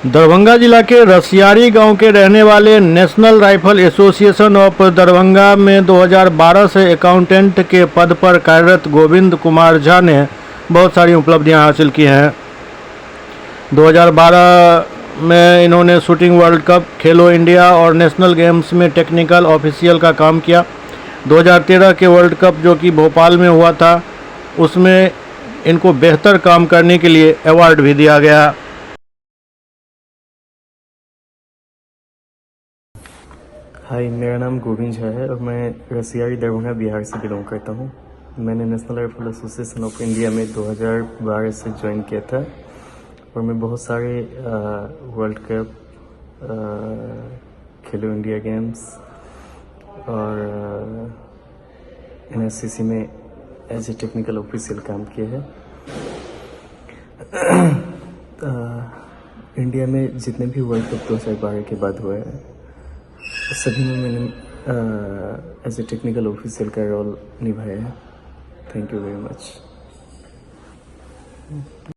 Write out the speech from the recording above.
दरभंगा जिला के रसियारी गांव के रहने वाले national rifle association of Darbhanga में 2012 से अकाउंटेंट के पद पर कार्यरत गोविंद कुमार झा ने बहुत सारी उपलब्धियां हासिल की हैं। 2012 में इन्होंने शूटिंग वर्ल्ड कप, खेलो इंडिया और नेशनल गेम्स में टेक्निकल ऑफिशियल का काम किया। 2013 के वर्ल्ड कप जो कि भोपाल में हुआ था, उसमें इनको बेहतर काम करने के लिए अवार्ड भी दिया गया। हाय, मेरा नाम गोविंद झा है और मैं रसियारी दरभंगा बिहार से बिलोंग करता हूँ। मैंने national rifle association of India में 2012 से ज्वाइन किया था और मैं बहुत सारे वर्ल्ड कप, खेलो इंडिया गेम्स और NSCC में एज ए टेक्निकल ऑफिशियल काम किया है। इंडिया में जितने भी वर्ल्ड कप 2012 के बाद हुए हैं सभी में मैंने एज ए टेक्निकल ऑफिशियल का रोल निभाया है। Thank you very much.